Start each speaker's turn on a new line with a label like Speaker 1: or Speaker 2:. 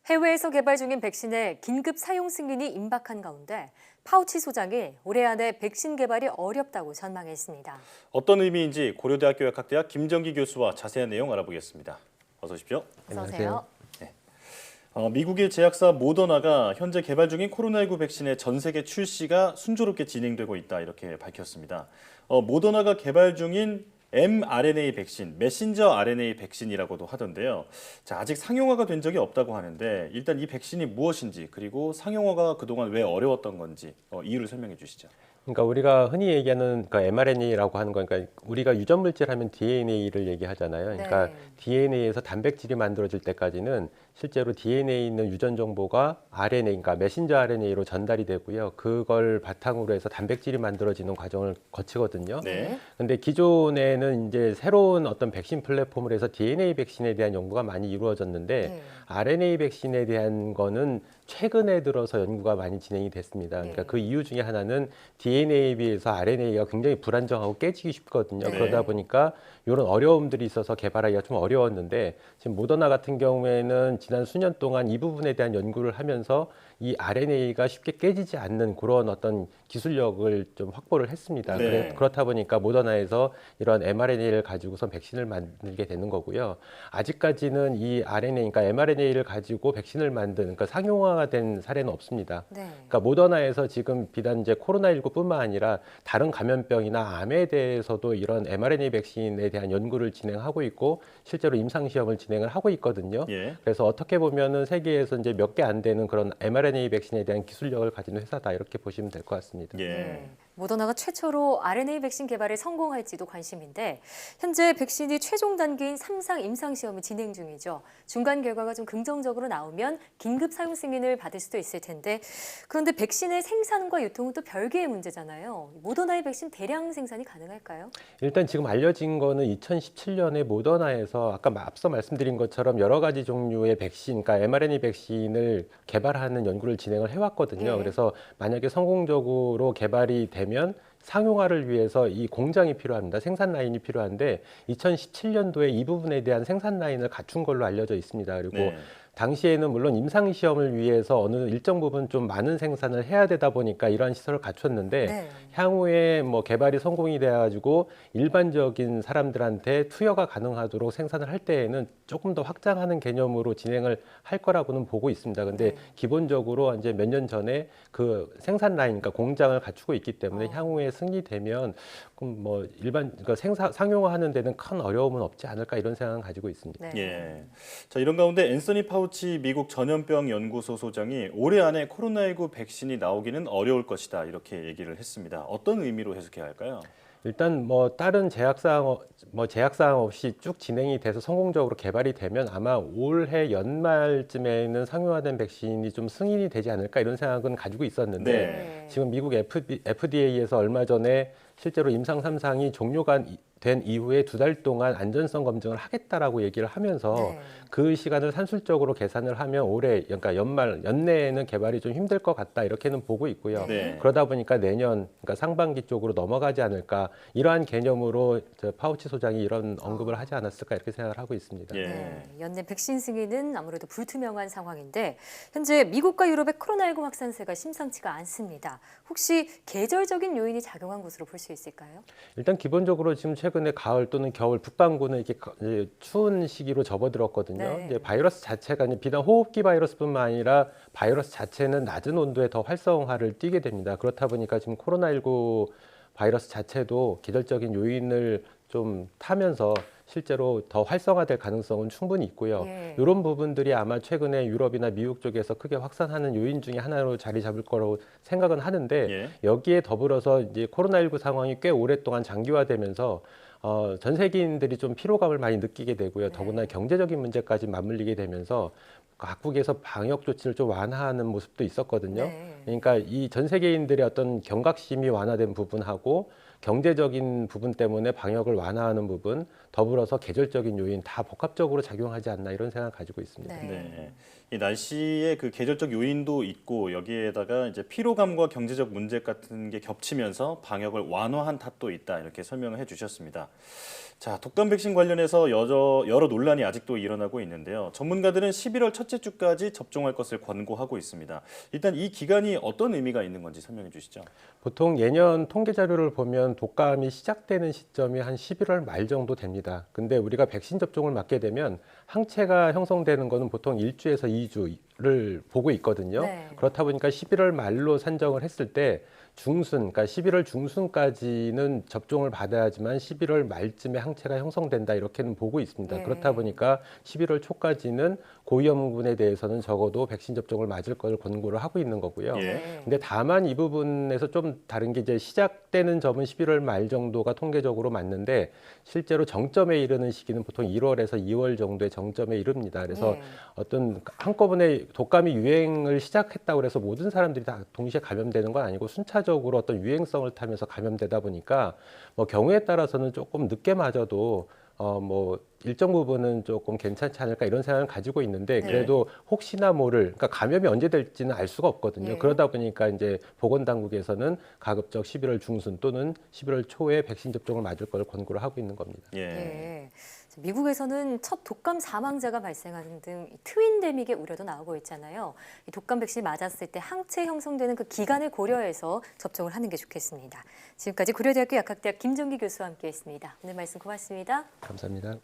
Speaker 1: 해외에서 개발 중인 백신의 긴급 사용 승인이 임박한 가운데 파우치 소장이 올해 안에 백신 개발이 어렵다고 전망했습니다.
Speaker 2: 어떤 의미인지 고려대학교 약학대학 김정기 교수와 자세한 내용 알아보겠습니다. 어서 오십시오.
Speaker 1: 어서 오세요.
Speaker 2: 미국의 제약사 모더나가 현재 개발 중인 코로나19 백신의 전 세계 출시가 순조롭게 진행되고 있다 이렇게 밝혔습니다. 모더나가 개발 중인 mRNA 백신, 메신저 RNA 백신이라고도 하던데요. 자, 아직 상용화가 된 적이 없다고 하는데 일단 이 백신이 무엇인지 그리고 상용화가 그동안 왜 어려웠던 건지 이유를 설명해 주시죠.
Speaker 3: 그러니까 우리가 흔히 얘기하는 그 mRNA라고 하는 거니까 우리가 유전 물질 하면 DNA를 얘기하잖아요. 그러니까
Speaker 1: 네.
Speaker 3: DNA에서 단백질이 만들어질 때까지는 실제로 DNA에 있는 유전 정보가 RNA, 그러니까 메신저 RNA로 전달이 되고요. 그걸 바탕으로 해서 단백질이 만들어지는 과정을 거치거든요.
Speaker 2: 네.
Speaker 3: 근데 기존에는 이제 새로운 어떤 백신 플랫폼을 해서 DNA 백신에 대한 연구가 많이 이루어졌는데
Speaker 1: 네.
Speaker 3: RNA 백신에 대한 거는 최근에 들어서 연구가 많이 진행이 됐습니다. 그러니까
Speaker 1: 네.
Speaker 3: 그 이유 중에 하나는 DNA에 비해서 RNA가 굉장히 불안정하고 깨지기 쉽거든요.
Speaker 1: 네.
Speaker 3: 그러다 보니까 이런 어려움들이 있어서 개발하기가 좀 어려웠는데 지금 모더나 같은 경우에는 지난 수년 동안 이 부분에 대한 연구를 하면서 이 RNA가 쉽게 깨지지 않는 그런 어떤 기술력을 좀 확보를 했습니다.
Speaker 2: 네.
Speaker 3: 그렇다 보니까 모더나에서 이런 mRNA를 가지고서 백신을 만들게 되는 거고요. 아직까지는 이 RNA, 그러니까 mRNA를 가지고 백신을 만드는, 그러니까 상용화가 된 사례는 없습니다.
Speaker 1: 네.
Speaker 3: 그러니까 모더나에서 지금 비단 이제 코로나19뿐만 아니라 다른 감염병이나 암에 대해서도 이런 mRNA 백신에 대한 연구를 진행하고 있고 실제로 임상 시험을 진행을 하고 있거든요.
Speaker 2: 예.
Speaker 3: 그래서 어떻게 보면은 세계에서 이제 몇 개 안 되는 그런 mRNA 백신에 대한 기술력을 가진 회사다 이렇게 보시면 될 것 같습니다.
Speaker 2: 예.
Speaker 1: 네. 모더나가 최초로 RNA 백신 개발에 성공할지도 관심인데 현재 백신이 최종 단계인 3상 임상 시험을 진행 중이죠. 중간 결과가 좀 긍정적으로 나오면 긴급 사용 승인을 받을 수도 있을 텐데 그런데 백신의 생산과 유통은 또 별개의 문제잖아요. 모더나의 백신 대량 생산이 가능할까요?
Speaker 3: 일단 지금 알려진 거는 2017년에 모더나에서 아까 앞서 말씀드린 것처럼 여러 가지 종류의 백신, 그러니까 mRNA 백신을 개발하는 연구를 진행을 해왔거든요.
Speaker 1: 예.
Speaker 3: 그래서 만약에 성공적으로 개발이 되면 상용화를 위해서 이 공장이 필요합니다. 생산 라인이 필요한데 2017년도에 이 부분에 대한 생산 라인을 갖춘 걸로 알려져 있습니다. 그리고
Speaker 2: 네.
Speaker 3: 당시에는 물론 임상 시험을 위해서 어느 일정 부분 좀 많은 생산을 해야 되다 보니까 이러한 시설을 갖췄는데
Speaker 1: 네.
Speaker 3: 향후에 뭐 개발이 성공이 돼가지고 일반적인 사람들한테 투여가 가능하도록 생산을 할 때에는 조금 더 확장하는 개념으로 진행을 할 거라고는 보고 있습니다. 근데
Speaker 1: 네.
Speaker 3: 기본적으로 이제 몇 년 전에 그 생산 라인, 그러니까 공장을 갖추고 있기 때문에 향후에 승리되면 그럼 뭐 그러니까 상용화하는 데는 큰 어려움은 없지 않을까 이런 생각을 가지고 있습니다.
Speaker 1: 네.
Speaker 2: 예. 자, 이런 가운데 앤서니 파우치 미국 전염병 연구소 소장이 올해 안에 코로나19 백신이 나오기는 어려울 것이다 이렇게 얘기를 했습니다. 어떤 의미로 해석해야 할까요?
Speaker 3: 일단 뭐 다른 제약사항 없이 쭉 진행이 돼서 성공적으로 개발이 되면 아마 올해 연말쯤에는 상용화된 백신이 좀 승인이 되지 않을까 이런 생각은 가지고 있었는데
Speaker 2: 네.
Speaker 3: 지금 미국 FDA에서 얼마 전에 실제로 임상 3상이 종료가 된 이후에 2달 동안 안전성 검증을 하겠다라고 얘기를 하면서
Speaker 1: 네.
Speaker 3: 그 시간을 산술적으로 계산을 하면 올해, 그러니까 연내에는 개발이 좀 힘들 것 같다 이렇게는 보고 있고요.
Speaker 2: 네.
Speaker 3: 그러다 보니까 내년, 그러니까 상반기 쪽으로 넘어가지 않을까 이러한 개념으로 저 파우치 소장이 이런 언급을 하지 않았을까 이렇게 생각을 하고 있습니다.
Speaker 2: 예.
Speaker 1: 네, 연내 백신 승인은 아무래도 불투명한 상황인데 현재 미국과 유럽의 코로나19 확산세가 심상치가 않습니다. 혹시 계절적인 요인이 작용한 것으로 볼 수 있을까요?
Speaker 3: 일단 기본적으로 지금 최근에 가을 또는 겨울 북반구는 이렇게 이제 추운 시기로 접어들었거든요.
Speaker 1: 네.
Speaker 3: 이제 바이러스 자체가 이제 비단 호흡기 바이러스뿐만 아니라 바이러스 자체는 낮은 온도에 더 활성화를 띠게 됩니다. 그렇다 보니까 지금 코로나19 바이러스 자체도 계절적인 요인을 좀 타면서 실제로 더 활성화될 가능성은 충분히 있고요.
Speaker 1: 예.
Speaker 3: 이런 부분들이 아마 최근에 유럽이나 미국 쪽에서 크게 확산하는 요인 중에 하나로 자리 잡을 거라고 생각은 하는데
Speaker 2: 예.
Speaker 3: 여기에 더불어서 이제 코로나19 상황이 꽤 오랫동안 장기화되면서 전 세계인들이 좀 피로감을 많이 느끼게 되고요. 더구나 경제적인 문제까지 맞물리게 되면서 각국에서 방역 조치를 좀 완화하는 모습도 있었거든요.
Speaker 1: 네.
Speaker 3: 그러니까 이 전 세계인들의 어떤 경각심이 완화된 부분하고 경제적인 부분 때문에 방역을 완화하는 부분, 더불어서 계절적인 요인 다 복합적으로 작용하지 않나 이런 생각을 가지고 있습니다.
Speaker 1: 네.
Speaker 2: 네. 이 날씨의 그 계절적 요인도 있고 여기에다가 이제 피로감과 경제적 문제 같은 게 겹치면서 방역을 완화한 탓도 있다 이렇게 설명을 해주셨습니다. 자, 독감 백신 관련해서 여러 논란이 아직도 일어나고 있는데요. 전문가들은 11월 첫째 주까지 접종할 것을 권고하고 있습니다. 일단 이 기간이 어떤 의미가 있는 건지 설명해 주시죠.
Speaker 3: 보통 예년 통계 자료를 보면 독감이 시작되는 시점이 한 11월 말 정도 됩니다. 근데 우리가 백신 접종을 맞게 되면 항체가 형성되는 거는 보통 1주에서 2주를 보고 있거든요.
Speaker 1: 네.
Speaker 3: 그렇다 보니까 11월 말로 산정을 했을 때 그러니까 11월 중순까지는 접종을 받아야지만 11월 말쯤에 항체가 형성된다 이렇게는 보고 있습니다.
Speaker 1: 예.
Speaker 3: 그렇다 보니까 11월 초까지는 고위험군에 대해서는 적어도 백신 접종을 맞을 걸 권고를 하고 있는 거고요.
Speaker 2: 예.
Speaker 1: 네.
Speaker 3: 근데 다만 이 부분에서 좀 다른 게 이제 시작되는 점은 11월 말 정도가 통계적으로 맞는데 실제로 정점에 이르는 시기는 보통 1월에서 2월 정도의 정점에 이릅니다. 그래서
Speaker 1: 예.
Speaker 3: 어떤 한꺼번에 독감이 유행을 시작했다고 해서 모든 사람들이 다 동시에 감염되는 건 아니고 순차적으로 어떤 유행성을 타면서 감염되다 보니까 뭐 경우에 따라서는 조금 늦게 맞아도 뭐 일정 부분은 조금 괜찮지 않을까 이런 생각을 가지고 있는데
Speaker 1: 네.
Speaker 3: 그래도 혹시나 그러니까 감염이 언제 될지는 알 수가 없거든요.
Speaker 1: 예.
Speaker 3: 그러다 보니까 이제 보건당국에서는 가급적 11월 중순 또는 11월 초에 백신 접종을 맞을 걸 권고를 하고 있는 겁니다.
Speaker 2: 예.
Speaker 1: 예. 미국에서는 첫 독감 사망자가 발생하는 등 트윈데믹의 우려도 나오고 있잖아요. 이 독감 백신 맞았을 때 항체 형성되는 그 기간을 고려해서 접종을 하는 게 좋겠습니다. 지금까지 고려대학교 약학대학 김정기 교수와 함께했습니다. 오늘 말씀 고맙습니다.
Speaker 3: 감사합니다.